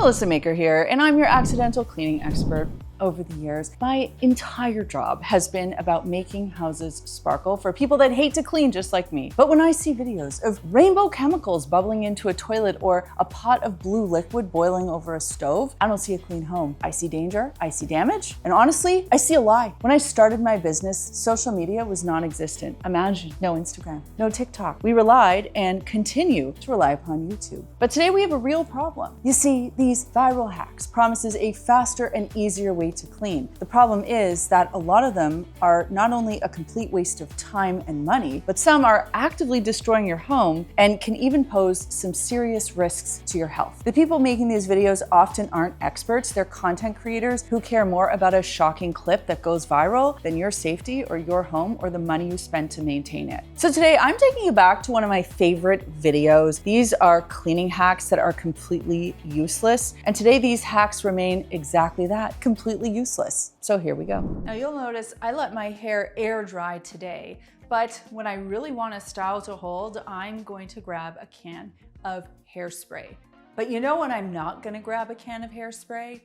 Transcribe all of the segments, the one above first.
Melissa Maker here, and I'm your accidental cleaning expert. Over the years, my entire job has been about making houses sparkle for people that hate to clean just like me. But when I see videos of rainbow chemicals bubbling into a toilet or a pot of blue liquid boiling over a stove, I don't see a clean home. I see danger, I see damage, and honestly, I see a lie. When I started my business, social media was non-existent. Imagine no Instagram, no TikTok. We relied and continue to rely upon YouTube. But today we have a real problem. You see, these viral hacks promises a faster and easier way to clean. The problem is that a lot of them are not only a complete waste of time and money, but some are actively destroying your home and can even pose some serious risks to your health. The people making these videos often aren't experts. They're content creators who care more about a shocking clip that goes viral than your safety or your home or the money you spend to maintain it. So today I'm taking you back to one of my favorite videos. These are cleaning hacks that are completely useless. And today these hacks remain exactly that, completely useless. So here we go. Now you'll notice I let my hair air dry today, but when I really want a style to hold, I'm going to grab a can of hairspray. But you know when I'm not gonna grab a can of hairspray?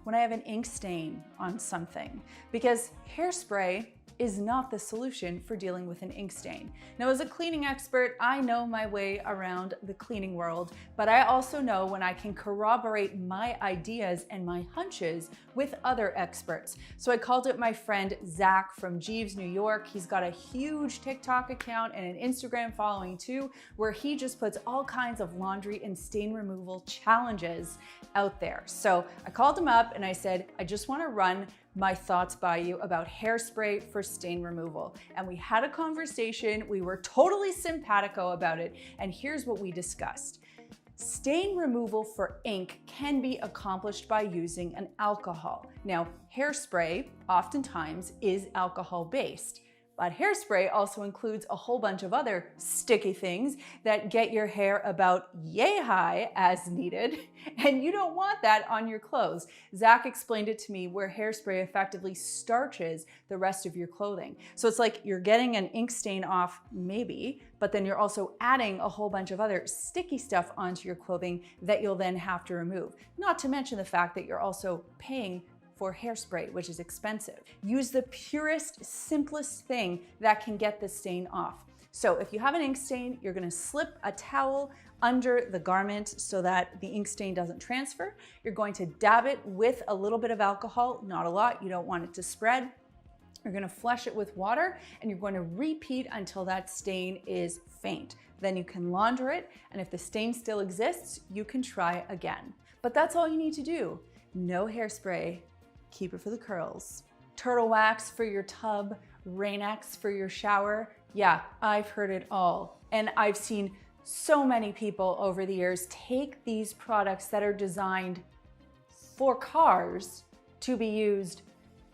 When I have an ink stain on something, because hairspray is not the solution for dealing with an ink stain. Now, as a cleaning expert, I know my way around the cleaning world, but I also know when I can corroborate my ideas and my hunches with other experts. So I called up my friend Zach from Jeeves, New York. He's got a huge TikTok account and an Instagram following too, where he just puts all kinds of laundry and stain removal challenges out there. So I called him up and I said, I just want to run my thoughts by you about hairspray for stain removal. And we had a conversation. We were totally simpatico about it. And here's what we discussed. Stain removal for ink can be accomplished by using an alcohol. Now, hairspray oftentimes is alcohol-based. But hairspray also includes a whole bunch of other sticky things that get your hair about yay high as needed, and you don't want that on your clothes. Zach explained it to me where hairspray effectively starches the rest of your clothing. So it's like you're getting an ink stain off maybe, but then you're also adding a whole bunch of other sticky stuff onto your clothing that you'll then have to remove. Not to mention the fact that you're also paying for hairspray, which is expensive. Use the purest, simplest thing that can get the stain off. So if you have an ink stain, you're gonna slip a towel under the garment so that the ink stain doesn't transfer. You're going to dab it with a little bit of alcohol, not a lot, you don't want it to spread. You're gonna flush it with water and you're going to repeat until that stain is faint. Then you can launder it, and if the stain still exists, you can try again. But that's all you need to do. No hairspray. Keep it for the curls. Turtle wax for your tub, Rain-X for your shower. Yeah, I've heard it all. And I've seen so many people over the years take these products that are designed for cars to be used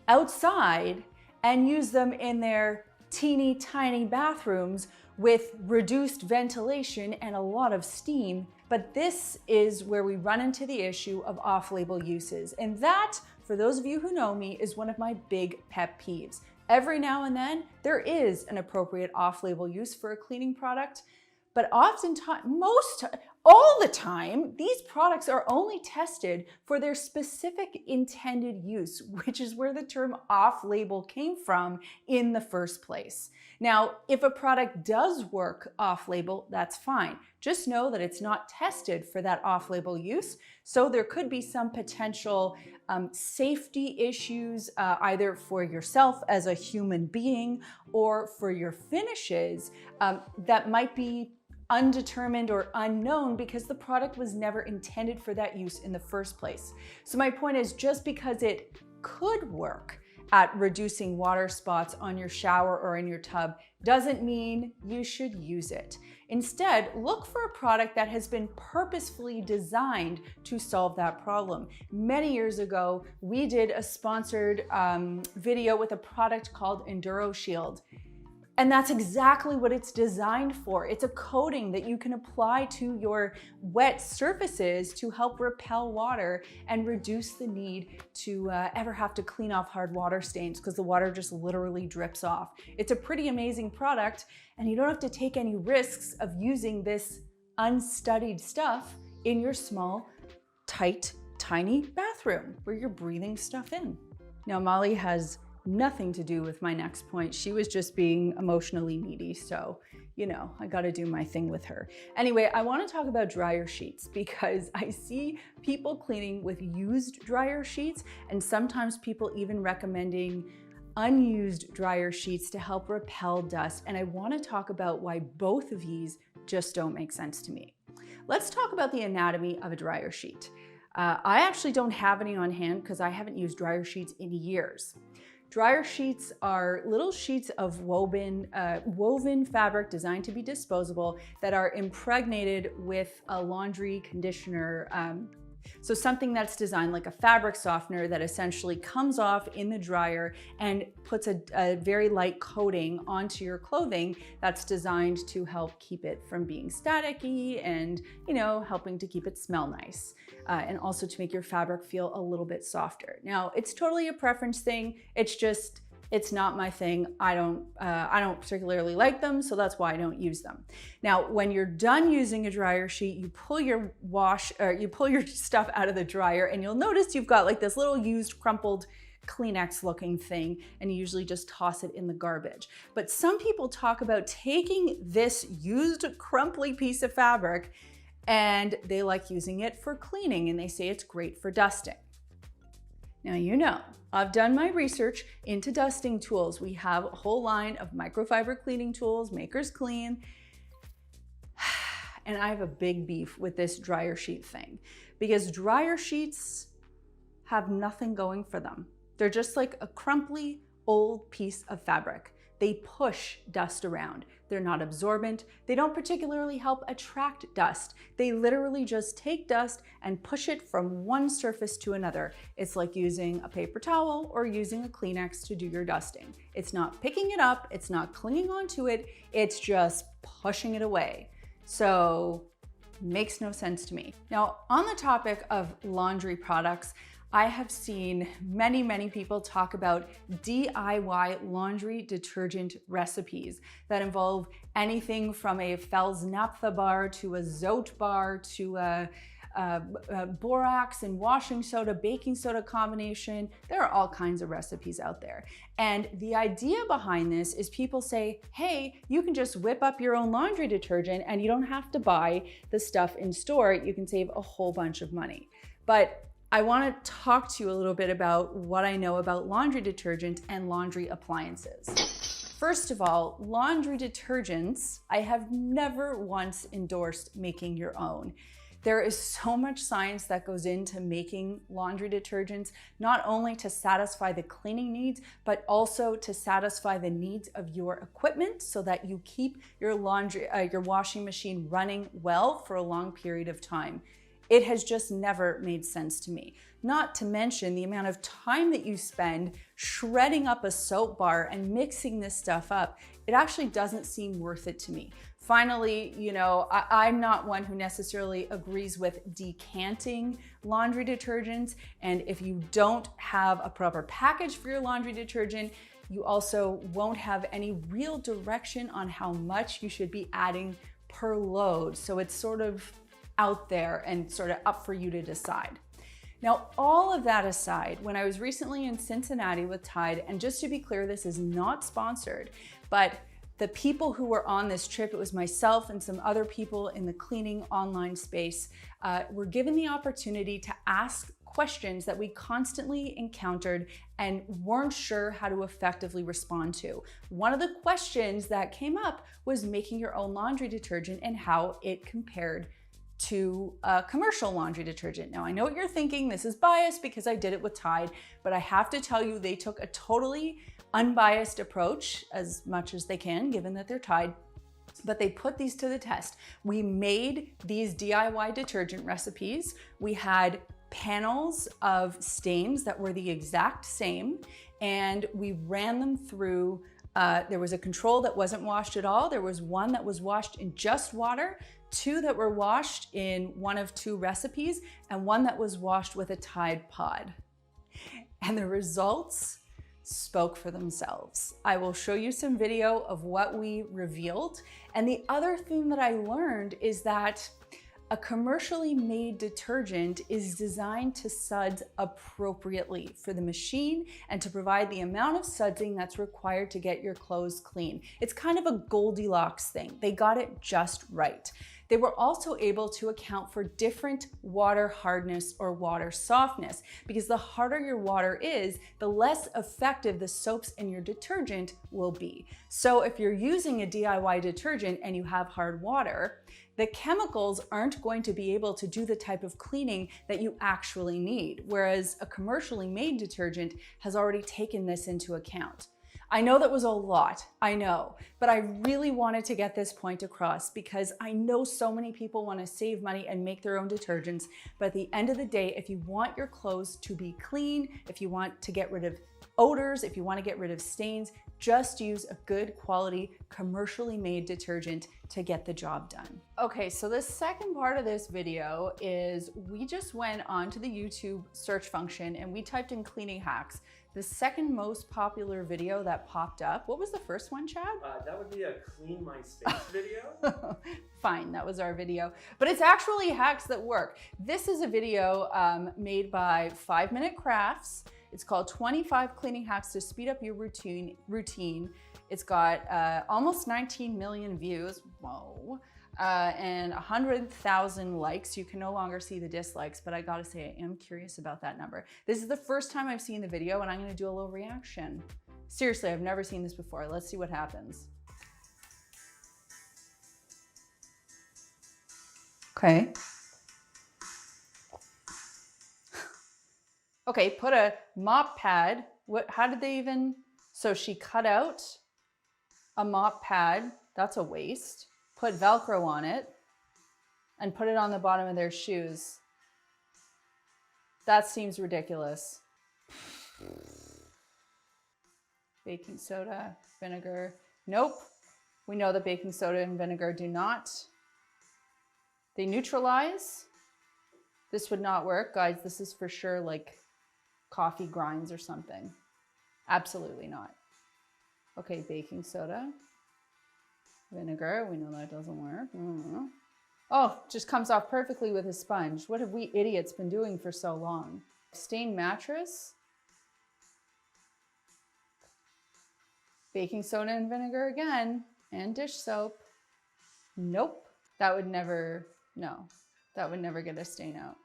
outside and use them in their teeny tiny bathrooms with reduced ventilation and a lot of steam. But this is where we run into the issue of off-label uses. And that, for those of you who know me, is one of my big pet peeves. Every now and then, there is an appropriate off-label use for a cleaning product, but oftentimes, all the time, these products are only tested for their specific intended use, which is where the term off-label came from in the first place. Now, if a product does work off-label, that's fine. Just know that it's not tested for that off-label use, so there could be some potential safety issues, either for yourself as a human being or for your finishes that might be undetermined or unknown because the product was never intended for that use in the first place. So my point is, just because it could work at reducing water spots on your shower or in your tub doesn't mean you should use it. Instead, look for a product that has been purposefully designed to solve that problem. Many years ago, we did a sponsored video with a product called Enduro Shield. And that's exactly what it's designed for. It's a coating that you can apply to your wet surfaces to help repel water and reduce the need to ever have to clean off hard water stains, because the water just literally drips off. It's a pretty amazing product, and you don't have to take any risks of using this unstudied stuff in your small tight, tiny bathroom where you're breathing stuff in. Now, Molly has nothing to do with my next point. She was just being emotionally needy. So, you know, I got to do my thing with her. Anyway, I want to talk about dryer sheets because I see people cleaning with used dryer sheets, and sometimes people even recommending unused dryer sheets to help repel dust. And I want to talk about why both of these just don't make sense to me. Let's talk about the anatomy of a dryer sheet. I actually don't have any on hand because I haven't used dryer sheets in years. Dryer sheets are little sheets of woven fabric designed to be disposable that are impregnated with a laundry conditioner. So something that's designed like a fabric softener that essentially comes off in the dryer and puts a very light coating onto your clothing that's designed to help keep it from being staticky and, you know, helping to keep it smell nice. And also to make your fabric feel a little bit softer. Now, it's totally a preference thing. It's not my thing. I don't particularly like them, so that's why I don't use them. Now, when you're done using a dryer sheet, you pull your stuff out of the dryer, and you'll notice you've got like this little used crumpled Kleenex looking thing, and you usually just toss it in the garbage. But some people talk about taking this used crumply piece of fabric and they like using it for cleaning, and they say it's great for dusting. Now, you know, I've done my research into dusting tools. We have a whole line of microfiber cleaning tools, Maker's Clean, and I have a big beef with this dryer sheet thing because dryer sheets have nothing going for them. They're just like a crumply old piece of fabric. They push dust around. They're not absorbent. They don't particularly help attract dust. They literally just take dust and push it from one surface to another. It's like using a paper towel or using a Kleenex to do your dusting. It's not picking it up. It's not clinging onto it. It's just pushing it away. So, makes no sense to me. Now, on the topic of laundry products, I have seen many people talk about DIY laundry detergent recipes that involve anything from a Fels naphtha bar to a Zote bar to a borax and washing soda, baking soda combination. There are all kinds of recipes out there. And the idea behind this is people say, hey, you can just whip up your own laundry detergent and you don't have to buy the stuff in store. You can save a whole bunch of money. But I want to talk to you a little bit about what I know about laundry detergent and laundry appliances. First of all, laundry detergents, I have never once endorsed making your own. There is so much science that goes into making laundry detergents, not only to satisfy the cleaning needs, but also to satisfy the needs of your equipment so that you keep your washing machine running well for a long period of time. It has just never made sense to me. Not to mention the amount of time that you spend shredding up a soap bar and mixing this stuff up. It actually doesn't seem worth it to me. Finally, you know, I'm not one who necessarily agrees with decanting laundry detergents. And if you don't have a proper package for your laundry detergent, you also won't have any real direction on how much you should be adding per load. So it's sort of out there and sort of up for you to decide. Now, all of that aside, when I was recently in Cincinnati with Tide, and just to be clear, this is not sponsored, but the people who were on this trip, it was myself and some other people in the cleaning online space, were given the opportunity to ask questions that we constantly encountered and weren't sure how to effectively respond to. One of the questions that came up was making your own laundry detergent and how it compared to a commercial laundry detergent. Now, I know what you're thinking, this is biased because I did it with Tide, but I have to tell you, they took a totally unbiased approach as much as they can, given that they're Tide, but they put these to the test. We made these DIY detergent recipes. We had panels of stains that were the exact same, and we ran them through. There was a control that wasn't washed at all. There was one that was washed in just water, two that were washed in one of two recipes, and one that was washed with a Tide pod. And the results spoke for themselves. I will show you some video of what we revealed. And the other thing that I learned is that A commercially made detergent is designed to suds appropriately for the machine and to provide the amount of sudsing that's required to get your clothes clean. It's kind of a Goldilocks thing. They got it just right. They were also able to account for different water hardness or water softness, because the harder your water is, the less effective the soaps in your detergent will be. So if you're using a DIY detergent and you have hard water, the chemicals aren't going to be able to do the type of cleaning that you actually need, whereas a commercially made detergent has already taken this into account. I know that was a lot, I know, but I really wanted to get this point across because I know so many people want to save money and make their own detergents, but at the end of the day, if you want your clothes to be clean, if you want to get rid of odors, if you want to get rid of stains, just use a good quality, commercially made detergent to get the job done. Okay, so the second part of this video is we just went onto the YouTube search function and we typed in cleaning hacks. The second most popular video that popped up, what was the first one, Chad? That would be a clean my space video. Fine, that was our video, but it's actually hacks that work. This is a video made by 5 Minute Crafts. It's called 25 Cleaning Hacks to Speed Up Your Routine. It's got almost 19 million views, whoa, and 100,000 likes. You can no longer see the dislikes, but I gotta say, I am curious about that number. This is the first time I've seen the video and I'm gonna do a little reaction. Seriously, I've never seen this before. Let's see what happens. Okay. Okay, put a mop pad. How did they even? So she cut out a mop pad. That's a waste. Put Velcro on it and put it on the bottom of their shoes. That seems ridiculous. Baking soda, vinegar. Nope. We know that baking soda and vinegar do not. They neutralize. This would not work. Guys, this is for sure like coffee grinds or something. Absolutely not. Okay, baking soda. Vinegar, we know that doesn't work. Oh, just comes off perfectly with a sponge. What have we idiots been doing for so long? Stained mattress. Baking soda and vinegar again, and dish soap. Nope, that would never, no, that would never get a stain out.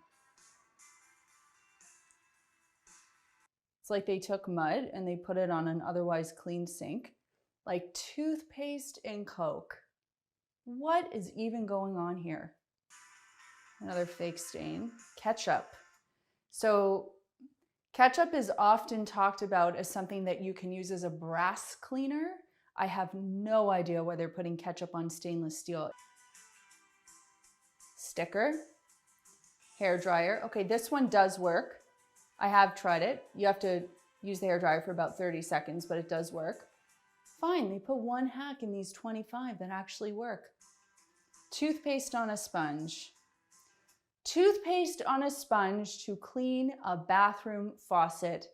It's like they took mud and they put it on an otherwise clean sink. Like toothpaste and Coke. What is even going on here? Another fake stain. Ketchup. So ketchup is often talked about as something that you can use as a brass cleaner. I have no idea why they're putting ketchup on stainless steel. Sticker. Hair dryer. Okay, this one does work. I have tried it. You have to use the hair dryer for about 30 seconds, but it does work. Fine, they put one hack in these 25 that actually work. Toothpaste on a sponge. Toothpaste on a sponge to clean a bathroom faucet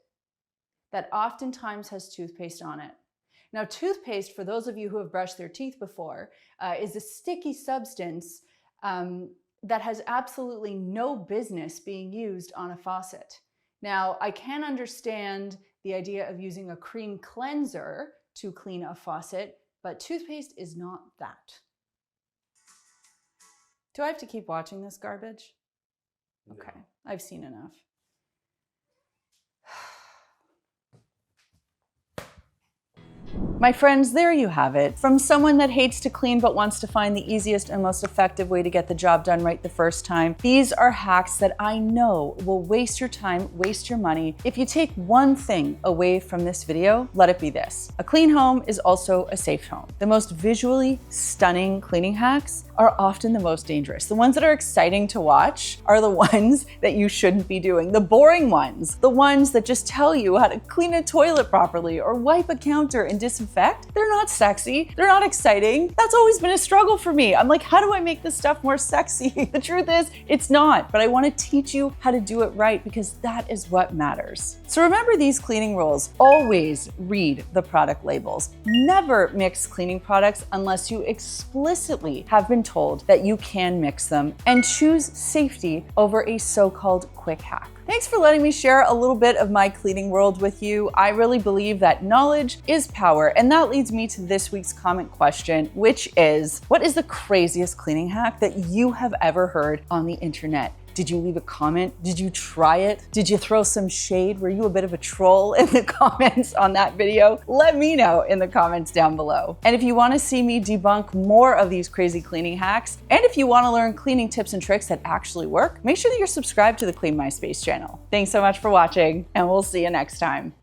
that oftentimes has toothpaste on it. Now, toothpaste, for those of you who have brushed their teeth before, is a sticky substance that has absolutely no business being used on a faucet. Now, I can understand the idea of using a cream cleanser to clean a faucet, but toothpaste is not that. Do I have to keep watching this garbage? No. Okay, I've seen enough. My friends, there you have it. From someone that hates to clean but wants to find the easiest and most effective way to get the job done right the first time, these are hacks that I know will waste your time, waste your money. If you take one thing away from this video, let it be this. A clean home is also a safe home. The most visually stunning cleaning hacks are often the most dangerous. The ones that are exciting to watch are the ones that you shouldn't be doing. The boring ones, the ones that just tell you how to clean a toilet properly or wipe a counter and disinfect effect. They're not sexy. They're not exciting. That's always been a struggle for me. I'm like, how do I make this stuff more sexy? The truth is, it's not, but I want to teach you how to do it right because that is what matters. So remember these cleaning rules. Always read the product labels. Never mix cleaning products unless you explicitly have been told that you can mix them, and choose safety over a so-called quick hack. Thanks for letting me share a little bit of my cleaning world with you. I really believe that knowledge is power, and that leads me to this week's comment question, which is, what is the craziest cleaning hack that you have ever heard on the internet? Did you leave a comment? Did you try it? Did you throw some shade? Were you a bit of a troll in the comments on that video? Let me know in the comments down below. And if you want to see me debunk more of these crazy cleaning hacks, and if you want to learn cleaning tips and tricks that actually work, make sure that you're subscribed to the Clean My Space channel. Thanks so much for watching, and we'll see you next time.